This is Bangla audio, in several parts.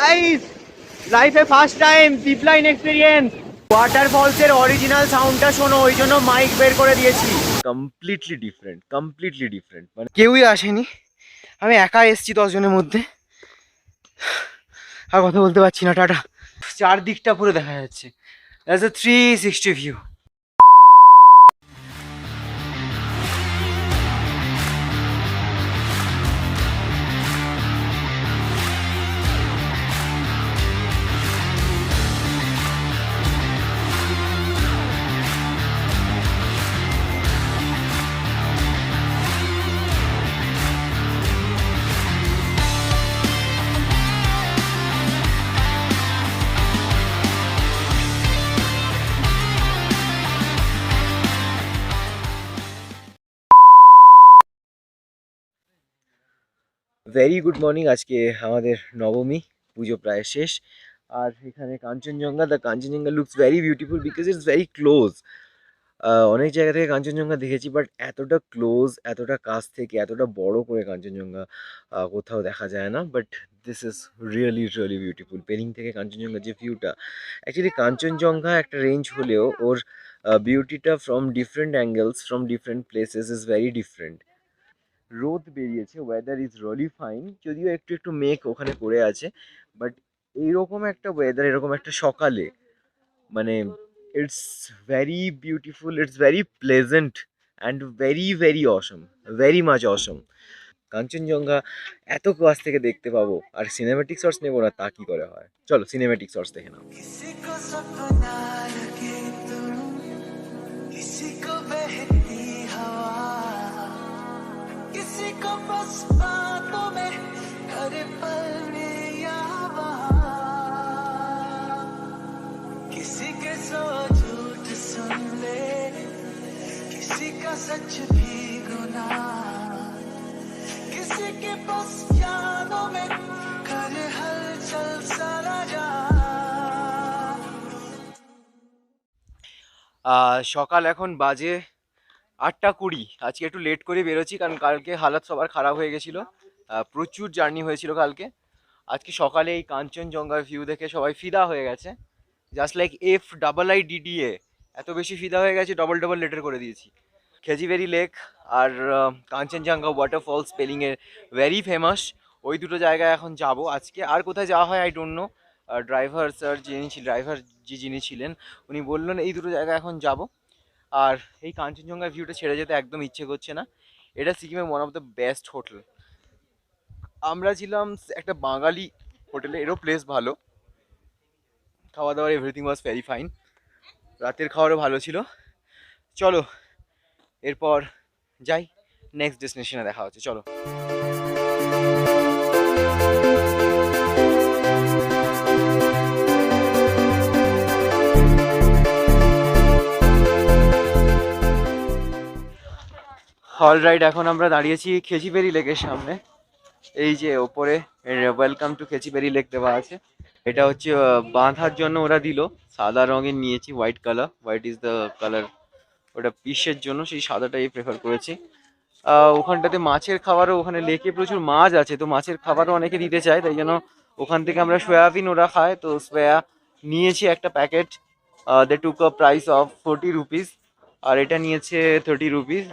গাইস, লাইফে first time zip line experience. ওয়াটারফলসের অরিজিনাল সাউন্ডটা শোনো, ওই জন্য মাইক বের করে দিয়েছি। Completely different, completely different. মানে কেউই আসেনি, আমি একা এসেছি 10 জনের মধ্যে। আর কথা বলতে পারছি না। টাটা। চারদিকটা পুরো দেখা যাচ্ছে, as a 360 view. Very good morning. আজকে আমাদের নবমী, পুজো প্রায় শেষ। আর এখানে Kanchenjunga, the Kanchenjunga looks very beautiful because it's very close. অনেক জায়গা থেকে কাঞ্চনজঙ্ঘা দেখেছি, বাট এতটা ক্লোজ, এতটা কাছ থেকে, এতটা বড় করে কাঞ্চনজঙ্ঘা কোথাও দেখা যায় না। But this is really really beautiful. Pelling থেকে কাঞ্চনজঙ্ঘার যে ভিউটা, অ্যাকচুয়ালি কাঞ্চনজঙ্ঘা একটা রেঞ্জ হলেও ওর বিউটিটা from different angles, from different places is very different. রোদ বেরিয়েছে, ওয়েদার ইজ রিয়েলি ফাইন, যদিও একটু একটু মেঘ ওখানে করে আছে। বাট এইরকম একটা ওয়েদার, এরকম একটা সকালে, মানে it's very beautiful, it's very pleasant and very very awesome, very much awesome. Kanchenjunga এত কাছ থেকে দেখতে পাবো, আর সিনেম্যাটিক শটস নেবো না তা কি করে হয়? চলো সিনেম্যাটিক শটস দেখে নাও। सच भी गुना किसी के बस यादों में कर हलचल सारा जा। সকাল এখন বাজে 8:20। আজকে একটু লেট করে বেরোচ্ছি, কারণ কালকে হালাত সবার খারাপ হয়ে গেছিলো। প্রচুর জার্নি হয়েছিল কালকে। আজকে সকালে এই কাঞ্চনজঙ্ঘার ভিউ দেখে সবাই ফিদা হয়ে গেছে, জাস্ট লাইক FIIDA। এত বেশি ফিদা হয়ে গেছে, ডবল ডবল লেটার করে দিয়েছি। খেজিবেরি লেক আর কাঞ্চনজঙ্ঘা ওয়াটারফল স্পেলিংয়ের ভেরি ফেমাস। ওই দুটো জায়গায় এখন যাব আজকে। আর কোথায় যাওয়া হয় I don't know. Driver sir যিনি ছিলেন, উনি বললেন এই দুটো জায়গায় এখন যাব। আর এই কাঞ্চনজঙ্ঘার ভিউটা ছেড়ে যেতে একদম ইচ্ছে করছে না। এটা সিকিমের one of the best hotel. আমরা ছিলাম একটা বাঙালি হোটেলে, এরও প্লেস ভালো, খাওয়া দাওয়ার এভরিথিং ওয়াজ ভেরি ফাইন। রাতের খাওয়ারও ভালো ছিল। চলো এরপর যাই, নেক্সট ডেস্টিনেশনে দেখা হচ্ছে। চলো। অলরাইট, এখন আমরা দাঁড়িয়েছি খেচিবেরি লেকের সামনে। এই যে ওপরে ওয়েলকাম টু খেচিবেরি লেক দেওয়া আছে। এটা হচ্ছে বাঁধার জন্য ওরা দিল, সাদা রঙের নিয়েছি, white colour, white is the colour. ওটা পিসের জন্য সেই সাদাটাই প্রেফার করেছি। ওখানটাতে মাছের খাবারও, ওখানে লেকে প্রচুর মাছ আছে, তো মাছের খাবারও অনেকে দিতে চায়, তাই জন্য ওখান থেকে আমরা সয়াবিন ওরা খায়, তো সয়া নিয়েছি একটা packet. They took a price of 40 rupees, আর এটা নিয়েছে 30 রুপিস।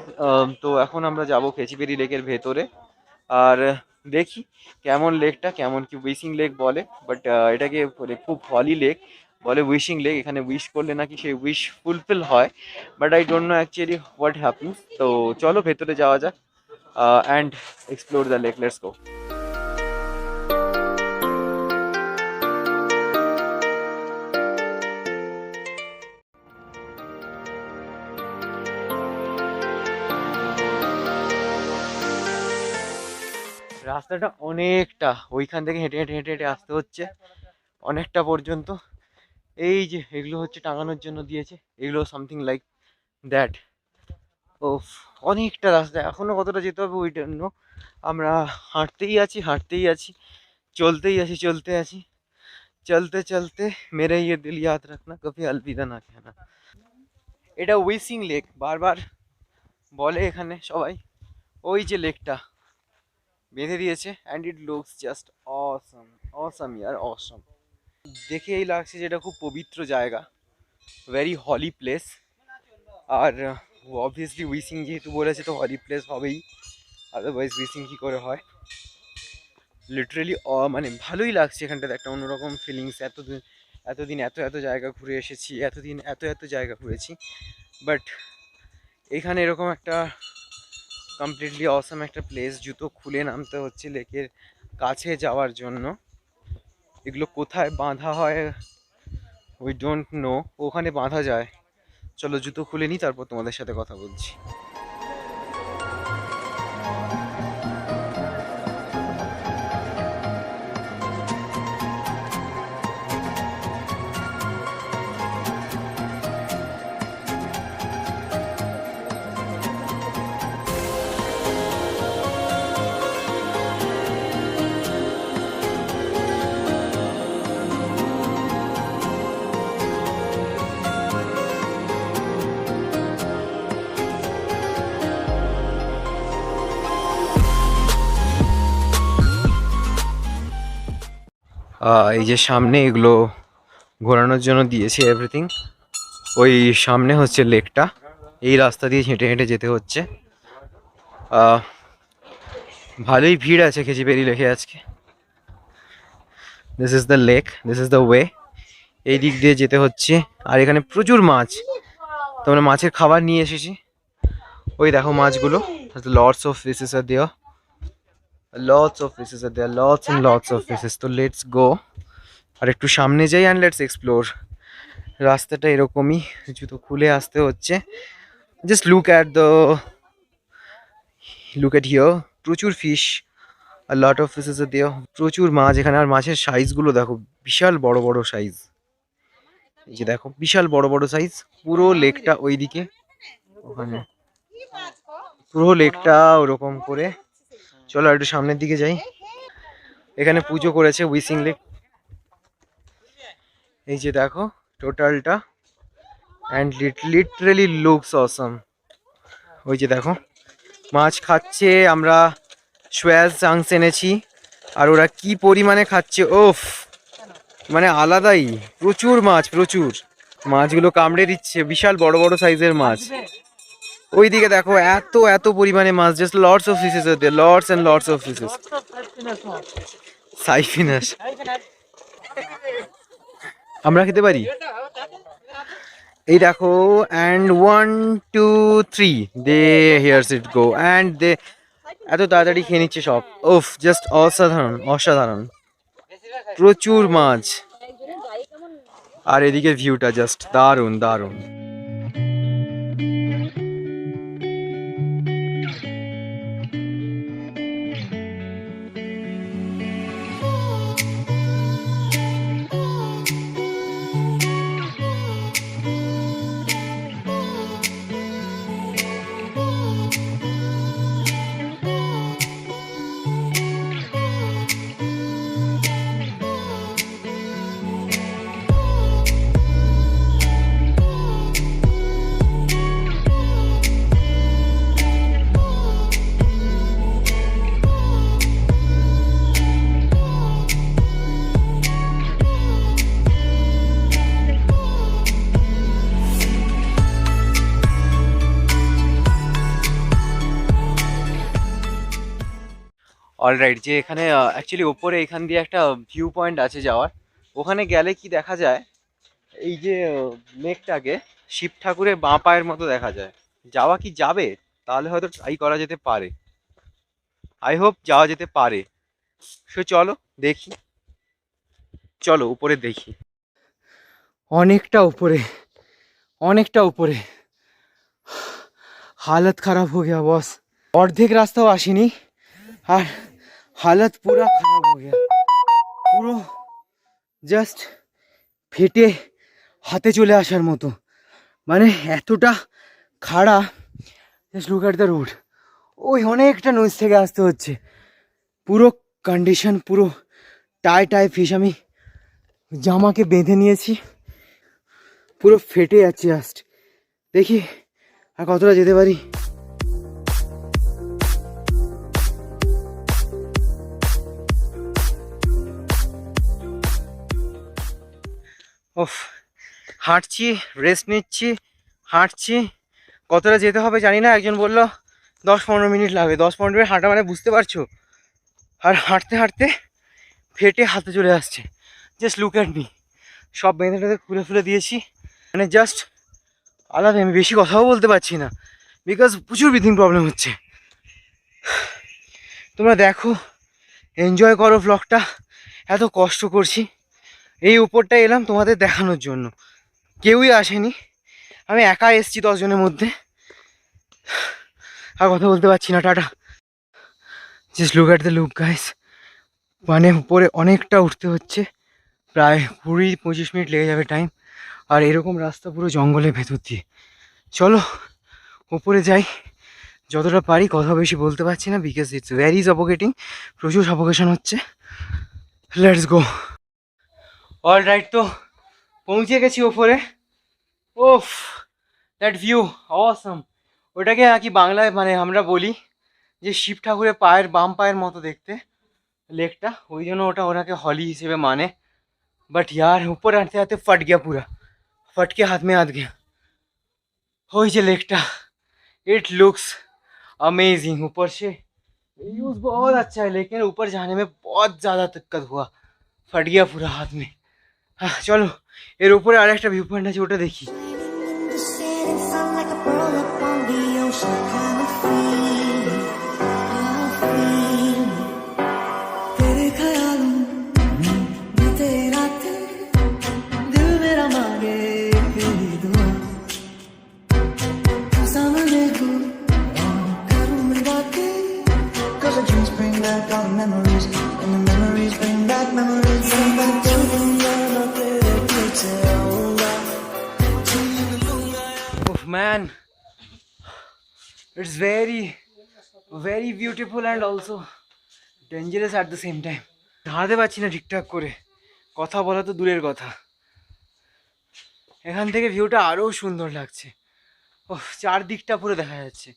তো এখন আমরা যাব খেচিবেরি লেকের ভেতরে। আর দেখি কেমন লেকটা, কেমন কি উইশিং লেক বলে, বাট এটাকে খুব হলি লেক বলে, উইশিং লেক। এখানে উইশ করলে নাকি সেই উইশ ফুলফিল হয়, but I don't know actually what happens. তো চলো ভেতরে যাওয়া যাক and explore the lake. Let's go. রাস্তাটা অনেকটা, ওইখান থেকে হেঁটে হেঁটে হেঁটে হেঁটে আসতে হচ্ছে অনেকটা পর্যন্ত। এই যে এগুলো হচ্ছে টাঙানোর জন্য দিয়েছে, এগুলো সামথিং লাইক দ্যাট। ও, অনেকটা রাস্তা, এখনো কতটা যেতে হবে ওই জন্য আমরা হাঁটতেই আছি, হাঁটতেই আছি, চলতেই আছি, চলতে আছি, চলতে চলতে মেরে ইয়ে দিল ইয়াদ রাখনা কभी अलविदा না कहना। এটা উইসিং লেক বারবার বলে এখানে সবাই। ওই যে লেকটা, বেঁধে দিয়েছে and it looks just awesome, awesome ইয়ার অসম। দেখেই লাগছে যে এটা খুব পবিত্র জায়গা, ভেরি হলি প্লেস। আর অবভিয়াসলি উইসিং যেহেতু বলেছে তো হলি প্লেস হবেই, আদারওয়াইজ উইসিং কী করে হয়। লিটারেলি মানে ভালোই লাগছে এখানটাতে, একটা অন্যরকম ফিলিংস। এতদিন এত এত জায়গা ঘুরে এসেছি, এতদিন এত এত জায়গা ঘুরেছি, বাট এখানে এরকম একটা কমপ্লিটলি অসম একটা প্লেস। জুতো খুলে নামতে হচ্ছে লেকের কাছে যাওয়ার জন্য। এগুলো কোথায় বাঁধা হয় উই ডোন্ট নো, ওখানে বাঁধা যায়। চলো জুতো খুলে নিই, তারপর তোমাদের সাথে কথা বলছি। এই যে সামনে এগুলো ঘোরানোর জন্য দিয়েছে এভরিথিং। ওই সামনে হচ্ছে লেকটা, এই রাস্তা দিয়ে হেঁটে হেঁটে যেতে হচ্ছে। ভালোই ভিড় আছে খেচিপেরি লেকে আজকে। This is the lake, this is the way. এই দিক দিয়ে যেতে হচ্ছে। আর এখানে প্রচুর মাছ, তোমরা মাছের খাবার নিয়ে এসেছি। ওই দেখো মাছগুলো, lots of fishes are there, lots of fishes are there, lots and lots of fishes. তো লেটস গো, আর একটু সামনে যাই অ্যান্ড লেটস এক্সপ্লোর। রাস্তাটা এরকমই, জুতো খুলে আসতে হচ্ছে। জাস্ট লুক অ্যাট হিয়ার, প্রচুর ফিশ, আর lot of fishes are there, প্রচুর মাছ এখানে। আর মাছের সাইজগুলো দেখো, বিশাল বড় বড় সাইজ। এই যে দেখো বিশাল বড় বড় সাইজ। পুরো লেকটা ওইদিকে, ওখানে পুরো লেকটা ওরকম করে। চলো একটু সামনের দিকে যাই। এখানে পুজো করেছে উইসিং লেক। এই যে দেখো টোটালটা, অ্যান্ড লিটারেলি লুকস অসম। ওই যে দেখো মাছ খাচ্ছে, আমরা সোয়াজ চাংস এনেছি, আর ওরা কি পরিমাণে খাচ্ছে, ওফ মানে আলাদাই। প্রচুর মাছ, প্রচুর মাছগুলো কামড়ে দিচ্ছে, বিশাল বড় বড় সাইজের মাছ। ওইদিকে দেখো এত এত পরিমাণে মাছ, just lots of fishes are there, lots and lots of fishes. সাইফিনাস আমরা খেতে পারি। এই দেখো, and 1 2 3 they here's it go, and they এত তাড়াতাড়ি খেয়ে নিচ্ছে সব। ওফ জাস্ট অসাধারণ, অসাধারণ, প্রচুর মাছ। আর এদিকে ভিউটা জাস্ট দারুণ দারুণ। অলরাইট, যে এখানে অ্যাকচুয়ালি ওপরে এখান দিয়ে একটা ভিউ পয়েন্ট আছে যাওয়ার। ওখানে গেলে কি দেখা যায়, এই যে লেকটাকে শিব ঠাকুরের বাঁ পায়ের মতো দেখা যায়। যাওয়া কি যাবে? তাহলে হয়তো ট্রাই করা যেতে পারে। আই হোপ যাওয়া যেতে পারে। সো চলো দেখি, চলো উপরে দেখি। অনেকটা উপরে, অনেকটা উপরে। हालत खराब हो गया बॉस, অর্ধেক রাস্তাও আসেনি আর হালত পুরা খারাপ হয়ে গেল। পুরো জাস্ট ফেটে হাতে চলে আসার মতো, মানে এতটা খাড়া। Just look at the road. ওই অনেকটা নিচ থেকে আসতে হচ্ছে। পুরো কন্ডিশন পুরো টাই ফিশ। আমি জামাকে বেঁধে নিয়েছি, পুরো ফেটে যাচ্ছে। জাস্ট দেখি আর কতটা যেতে পারি। ওফ, হাঁটছি, রেস্ট নিচ্ছি, হাঁটছি, কতটা যেতে হবে জানি না। একজন বললো 10-15 মিনিট লাগবে। 10-15 মিনিট হাঁটা মানে বুঝতে পারছো। আর হাঁটতে হাঁটতে ফেটে হাতে চলে আসছে। জাস্ট লুক অ্যাট মি, সব বেঁধে টেঁধে খুলে খুলে দিয়েছি, মানে জাস্ট আলাদা। আমি বেশি কথাও বলতে পারছি না বিকজ প্রচুর ব্রিথিং প্রবলেম হচ্ছে। তোমরা দেখো, এনজয় করো ভ্লগটা। এত কষ্ট করছি, এই উপরটা এলাম তোমাদের দেখানোর জন্য, কেউই আসেনি, আমি একা এসেছি 10 জনের মধ্যে। আর কথা বলতে পারছি না, tata. Just look at the look guys, মানে উপরে অনেকটা উঠতে হচ্ছে, প্রায় 20-25 মিনিট লেগে যাবে টাইম। আর এরকম রাস্তা পুরো জঙ্গলের ভেতর দিয়ে। চলো উপরে যাই, যতটা পারি। কথা বেশি বলতে পারছি না বিকজ ইটস ভেরি সাফোকেটিং, প্রচুর সাফোকেশন হচ্ছে। Let's go. অল রাইট, তো পৌঁছে গেছি ওপরে। ওফ, দ্যাট ভিউ অসাম। ওটাকে কি বাংলায় মানে আমরা বলি যে শিব ঠাকুরের পায়ের বাম পায়ের মতো দেখতে লেকটা, ওই জন্য ওটা ওনাকে হলি হিসেবে মানে। बट यार ऊपर आते आते फट गया पूरा, फट के हाथ में आ गया। हो ये लेकटा, इट लुक्स अमेजिंग। ऊपर से व्यूज बहुत अच्छा है, लेकिन ऊपर जाने में बहुत ज़्यादा दिक्कत हुआ, फट गया पूरा हाथ में। हाँ, चलो এর উপরে আরেকটা ভিউ পয়েন্ট আছে, ওটা দেখি। The setting sun like a pearl upon the ocean, kind of feeling, तेरे ख्यालों में बीते रातें, दिल मेरा मांगे तेरी दुआ, तू सामने हो और करूँ मैं बातें, 'cause the dreams bring back all the memories, and the memories bring back memories, bring back to दुनिया तेरे पीछे आऊँगा। Oof, man, it's very very beautiful and also dangerous at the same time. দাঁড়াতে পারছি না ঠিকঠাক করে, কথা বলা তো দূরের কথা। এখান থেকে ভিউটা আরও সুন্দর লাগছে। ওহ, চারদিকটা পুরো দেখা যাচ্ছে।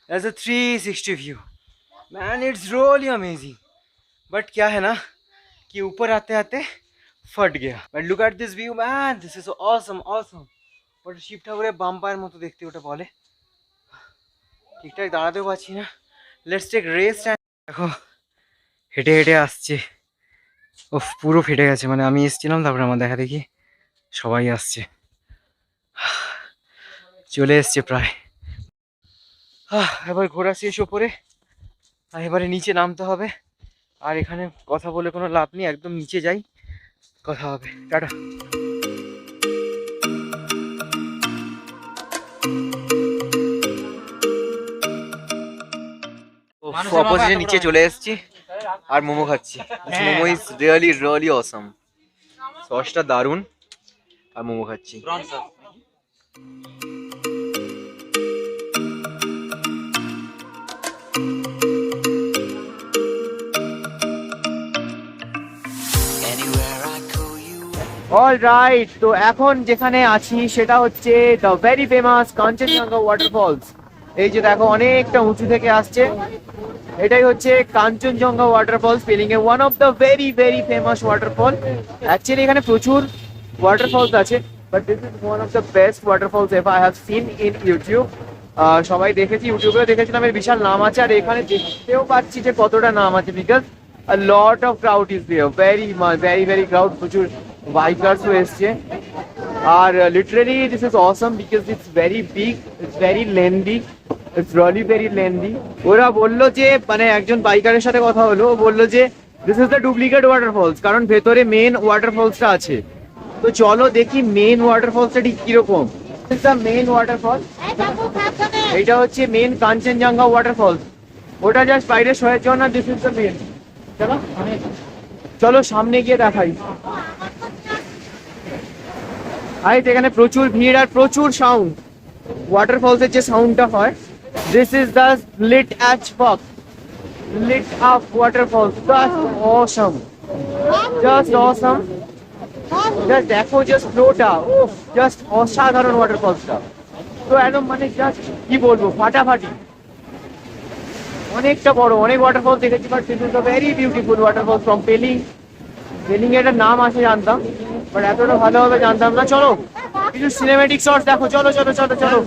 That's a 360 view. Man, it's really amazing. But क्या है ना कि ऊपर आते आते फट गया। But look at this view, man. This is awesome, awesome. ওটা শিব ঠাকুরের বাম পায়ের মতো দেখতে ওটা বলে। ঠিকঠাক দাঁড়াতেও পারছি না। Let's take rest. দেখো হেঁটে হেঁটে আসছে, ও পুরো ফেটে গেছে। মানে আমি এসেছিলাম, তারপরে আমার দেখা দেখি সবাই আসছে। চলে এসছে প্রায়। এবার ঘোরা শেষ ওপরে, আর এবারে নিচে নামতে হবে। আর এখানে কথা বলে কোনো লাভ নেই, একদম নিচে যাই, কথা হবে। টাটা। অপোজিটে নিচে চলে এসেছি আর মোমো খাচ্ছি। Momo is really really awesome. সসটা দারুণ, আর মোমো খাচ্ছি। অল রাইট, তো এখন যেখানে আছি সেটা হচ্ছে the very famous Kanchenjunga waterfalls. এই যে দেখো অনেকটা উঁচু থেকে আসছে, এটাই হচ্ছে Kanchenjunga waterfall spelling A one of the very very famous waterfall. Actually এখানে প্রচুর ওয়াটারফলস আছে, but this is one of the best waterfalls ever I have seen in YouTube. সবাই দেখেছি, ইউটিউবে দেখেছিলাম, এর বিশাল নাম আছে। আর এখানে দেখতেও পাচ্ছি যে কতটা নাম আছে, because a lot of crowd is there, very much, very crowd, প্রচুর বাইকার্সও এসছে। আর literally this is awesome because it's very big, it's very lengthy, it's really very lengthy. ওরা বললো যে, মানে একজন বাইকারের সাথে কথা হলো, ও বললো যে this is the duplicate waterfalls, কারণ ভেতরে মেন ওয়াটারফলসটা আছে। তো চলো দেখি মেন ওয়াটারফলসটা ঠিক কিরকম। This is the main waterfall, এইটা হচ্ছে মেন কাঞ্চনজঙ্ঘা ওয়াটারফলস। ওটা জাস্ট বাইরে শোয়ের জন্য, দিস ইজ দ্য মেন। চলো চলো সামনে গিয়ে দেখাই। এখানে প্রচুর ভিড় আর প্রচুর সাউন্ড, ওয়াটারফলসের যে সাউন্ডটা হয়। দিস ইজ দ্য লিট অ্যাচ ফক, lit up waterfalls, just awesome, just awesome. Just দেখো জাস্ট ফ্লোটা, উফ, জাস্ট অসাধারণ ওয়াটারফলসটা। তো একদম মানে জাস্ট কি বলবো, ফাটাফাটি। অনেকটা বড়, অনেক ওয়াটারফল দেখেছি, but this is a very beautiful waterfall from Pelling. Railing এটার নাম আছে জানতাম, বাট এতটা ভালোভাবে জানতাম না। চলো কিছু সিনেমেটিক শটস দেখো, চলো চলো চলো চলো।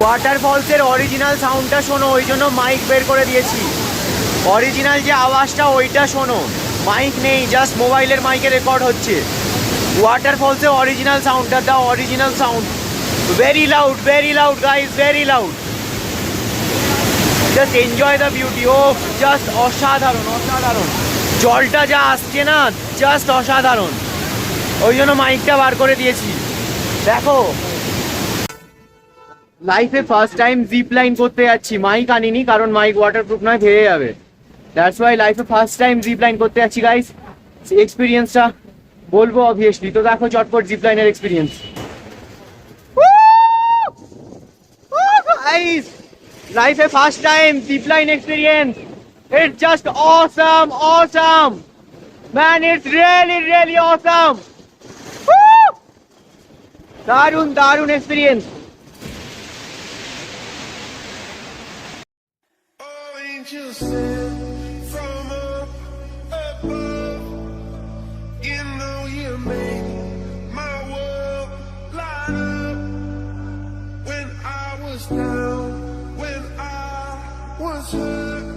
ওয়াটারফলসের অরিজিনাল সাউন্ডটা শোনো, ওই জন্য মাইক বের করে দিয়েছি। অরিজিনাল যে আওয়াজটা ওইটা শোনো, মাইক নেই, জাস্ট মোবাইলের মাইকে রেকর্ড হচ্ছে। ওয়াটারফলসের অরিজিনাল সাউন্ডটা দাও, original sound, very loud guys, very loud. Just enjoy the beauty. ও জাস্ট অসাধারণ অসাধারণ, জলটা যা আসছে না, জাস্ট অসাধারণ। ওই জন্য মাইকটা বার করে দিয়েছি। দেখো, লাইফে ফার্স্ট টাইম জিপ লাইন করতে যাচ্ছি, মাইক আনিনি কারণ মাইক ওয়াটারপ্রুফ নয়, ভেঙে যাবে। দ্যাটস ওয়াই লাইফে ফার্স্ট টাইম জিপ লাইন করতে যাচ্ছি গাইস। এক্সপিরিয়েন্সটা বলবো অবভিয়াসলি। তো দেখো চটপট জিপ লাইনের এক্সপিরিয়েন্স। গাইস, লাইফে first time zip line experience. It's just awesome awesome man, it's really awesome. দারুণ দারুণ experience. Angels sent from up above. You know you make my world light up. When I was down, when I was hurt,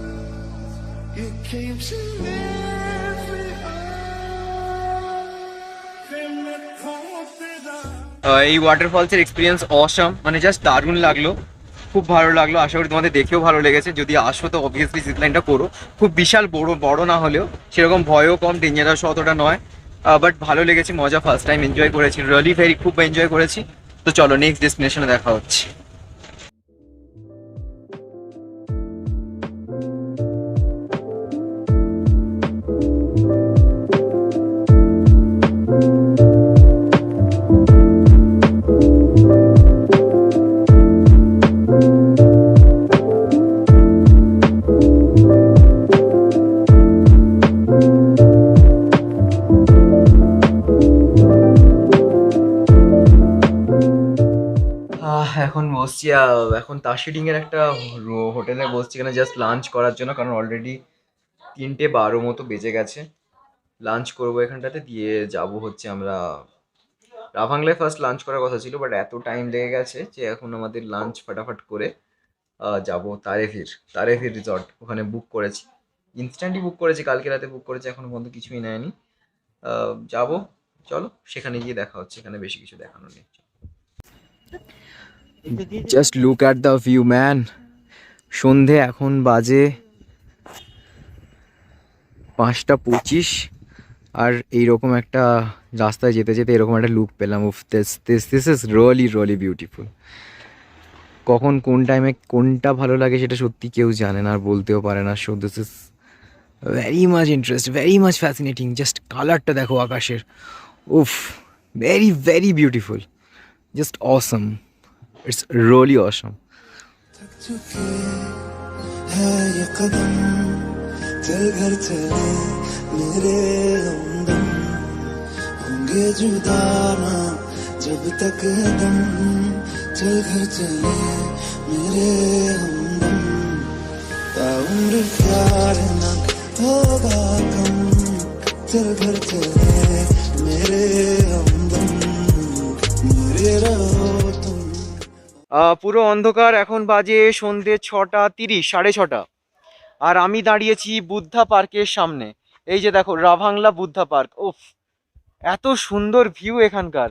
you came to lift me up. Then the thought that এই ওয়াটারফলসের এক্সপিরিয়েন্স অসাম, মানে জাস্ট দারুণ লাগলো, খুব ভালো লাগলো। আশা করি তোমাদের দেখেও ভালো লেগেছে। যদি আসো তো অবভিয়াসলি জিপ লাইনটা করো। খুব বিশাল বড় না হলেও সেরকম ভয়ও কম, ডেঞ্জারাস অতটা নয়, বাট ভালো লেগেছে, মজা, ফার্স্ট টাইম এনজয় করেছি, রিয়েলি খুব এনজয় করেছি। তো চলো নেক্সট ডেস্টিনেশনে দেখা হচ্ছে। এখন বসছি, এখন তাসিডিং এর একটা হোটেলে বসছি, এখানে জাস্ট লাঞ্চ করার জন্য, কারণ অলরেডি 3:12 মতো বেজে গেছে। লাঞ্চ করবো এখানটাতে, দিয়ে যাব হচ্ছে আমরা রাভাংলায়। ফার্স্ট লাঞ্চ করার কথা ছিল, বাট এত টাইম লেগে গেছে যে এখন আমাদের লাঞ্চ ফাটাফাট করে যাব তারেফির রিসর্ট। ওখানে বুক করেছি, ইনস্ট্যান্টলি বুক করেছি, কালকে রাতে বুক করেছি, এখনো পর্যন্ত কিছুই নেয়নি। যাব, চলো সেখানে গিয়ে দেখা হচ্ছে। এখানে বেশি কিছু দেখানো নেই। Just look at the view man. সন্ধে এখন বাজে 5:25, আর এইরকম একটা রাস্তায় যেতে যেতে এরকম একটা লুক পেলাম। উফ, দিস ইজ রিয়েলি বিউটিফুল। কখন কোন টাইমে কোনটা ভালো লাগে সেটা সত্যি কেউ জানে না, আর বলতেও পারে না। So this is very much interest, very much fascinating. Just কালারটা দেখো আকাশের, উফ, very beautiful, just Assam. It's really awesome. थक चुके हैं ये कदम, चल घर चले मेरे हमदम, होंगे जुदा ना जब तक दम, चल घर चले मेरे हमदम, ताउम्र प्यार ना होगा कम, चल घर चले मेरे हमदम, मेरे रहो तुम। পুরো অন্ধকার, এখন বাজে সন্ধে 6:30, 6:30। আর আমি দাঁড়িয়েছি বুদ্ধা পার্কের সামনে। এই যে দেখো, রাভাংলা বুদ্ধা পার্ক। উফ, এত সুন্দর ভিউ এখানকার।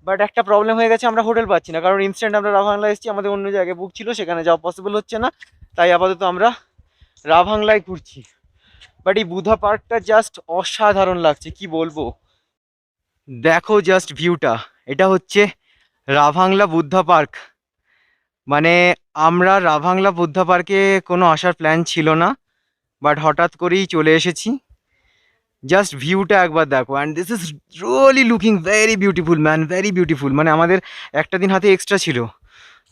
বাট একটা প্রবলেম হয়ে গেছে, আমরা হোটেল পাচ্ছি না, কারণ ইনস্ট্যান্ট আমরা রাভাংলা এসেছি, আমাদের অন্য জায়গায় বুক ছিল, সেখানে যাওয়া পসিবল হচ্ছে না। তাই আপাতত আমরা রাভাংলায় ঘুরছি, বাট এই বুধা পার্কটা জাস্ট অসাধারণ লাগছে, কি বলবো। দেখো জাস্ট ভিউটা, এটা হচ্ছে রাভাংলা বুদ্ধা পার্ক। মানে আমরা রাভাংলা বুদ্ধা পার্কে কোনো আসার প্ল্যান ছিল না, বাট হঠাৎ করেই চলে এসেছি। জাস্ট ভিউটা একবার দেখো, and this is really looking very beautiful man, very beautiful. মানে আমাদের একটা দিন হাতে এক্সট্রা ছিল,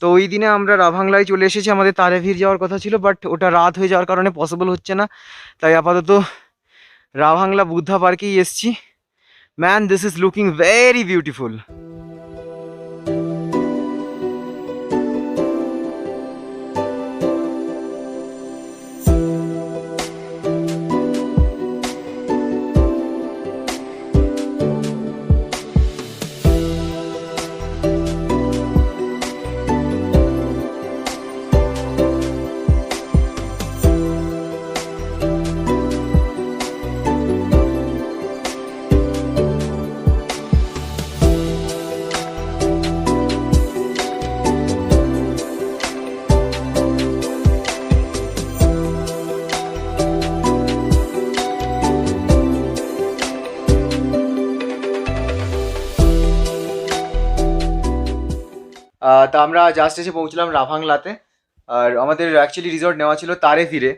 তো ওই দিনে আমরা রাভাংলায় চলে এসেছি। আমাদের তারেভির যাওয়ার কথা ছিল, বাট ওটা রাত হয়ে যাওয়ার কারণে পসিবল হচ্ছে না, তাই আপাতত রাভাংলা বুদ্ধা পার্কেই এসছি। Man, this is looking very beautiful. তা আমরা জাস্ট এসে পৌঁছলাম রাভাংলাতে। আর আমাদের অ্যাকচুয়ালি রিসর্ট নেওয়া ছিল তারেভিরে,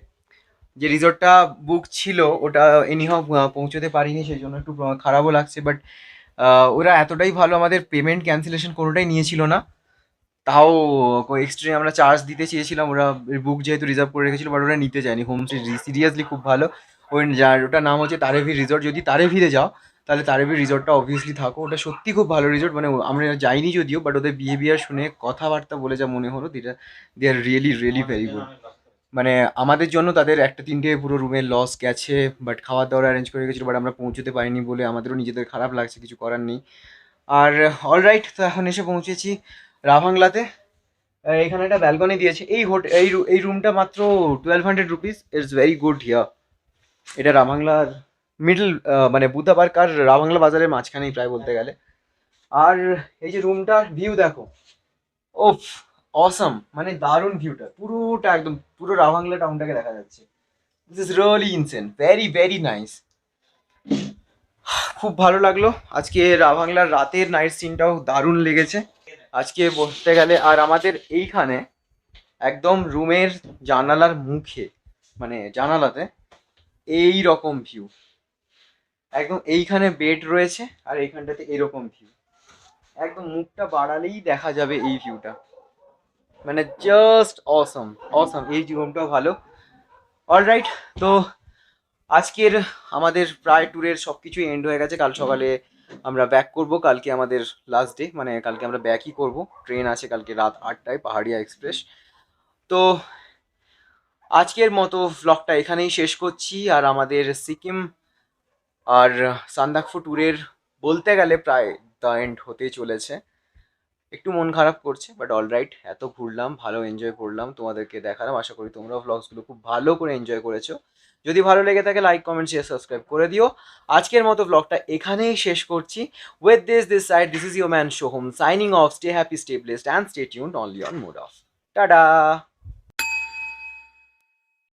যে রিসর্টটা বুক ছিল ওটা এনিহাও পৌঁছতে পারিনি, সেই জন্য একটু খারাপও লাগছে। বাট ওরা এতটাই ভালো, আমাদের পেমেন্ট ক্যান্সেলেশন কোনোটাই নিয়েছিল না। তাও এক্সট্রা আমরা চার্জ দিতে চেয়েছিলাম, ওরা বুক যেহেতু রিজার্ভ করে রেখেছিল, বাট ওরা নিতে চায়নি। হোমস্টে সিরিয়াসলি খুব ভালো। ওই যার ওটার নাম হচ্ছে তারেভি রিসর্ট। যদি তারেভিরে যাও তাহলে তারেভি রিসর্টটা অবভিয়াসলি থাকো, ওটা সত্যি খুব ভালো রিসর্ট। মানে আমরা যাইনি যদিও, বাট ওদের বিহেভিয়ার শুনে, কথাবার্তা বলে যা মনে হলো, they are really really very good. মানে আমাদের জন্য তাদের একটা তিনটে পুরো রুমের লস গেছে, বাট খাওয়ার দাওয়ার অ্যারেঞ্জ করে গেছিলো, বাট আমরা পৌঁছতে পারিনি বলে আমাদেরও নিজেদের খারাপ লাগছে, কিছু করার নেই। আর অলরাইট, তো এখন এসে পৌঁছেছি রাভাংলাতে। এখানে একটা ব্যালকনি দিয়েছে। এই রুমটা মাত্র 1200 rupees. It's very good here. এটা রাভাংলার মিডল, মানে বুদ্ধা পার্ক আর রাভাংলা বাজারের মাঝখানেই প্রায় বলতে গেলে। আর এই যে রুমটার ভিউ দেখো, ওফ, অসম। মানে দারুণ ভিউটা, পুরোটা একদম পুরো রাভাংলা টাউনটাকে দেখা যাচ্ছে। This is really insane, very very nice. খুব ভালো লাগলো আজকে। রাভাংলার রাতের নাইট সিনটাও দারুণ লেগেছে আজকে বলতে গেলে। আর আমাদের এইখানে একদম রুমের জানালার মুখে, মানে জানালাতে এই রকম ভিউ, একদম এইখানে বেড রয়েছে আর এইখানটাতে এরকম ভিউ, একদম মুখটা বাড়ালেই দেখা যাবে এই ভিউটা। মানে জাস্ট অসম অসম। এই রুমটাও ভালো। অলরাইট, তো আজকের আমাদের প্রায় ট্যুরের সব কিছুই এন্ড হয়ে গেছে। কাল সকালে আমরা ব্যাক করব। কালকে আমাদের লাস্ট ডে, মানে কালকে আমরা ব্যাকই করব। ট্রেন আছে কালকে রাত 8টায়, পাহাড়িয়া এক্সপ্রেস। তো আজকের মতো ভ্লগটা এখানেই শেষ করছি। আর আমাদের সিকিম আর সান্দাকফু ট্যুরের বলতে গেলে প্রায় দ্য এন্ড হতেই চলেছে। একটু মন খারাপ করছে, বাট অলরাইট, এত ঘুরলাম, ভালো এনজয় করলাম, তোমাদেরকে দেখালাম। আশা করি তোমরাও ভ্লগসগুলো খুব ভালো করে এনজয় করেছো। যদি ভালো লেগে থাকে লাইক, কমেন্ট, শেয়ার, সাবস্ক্রাইব করে দিও। আজকের মতো ব্লগটা এখানেই শেষ করছি। With this side, this is your man Soham signing off. Stay happy, stay blessed and stay tuned only on mode of. Tata.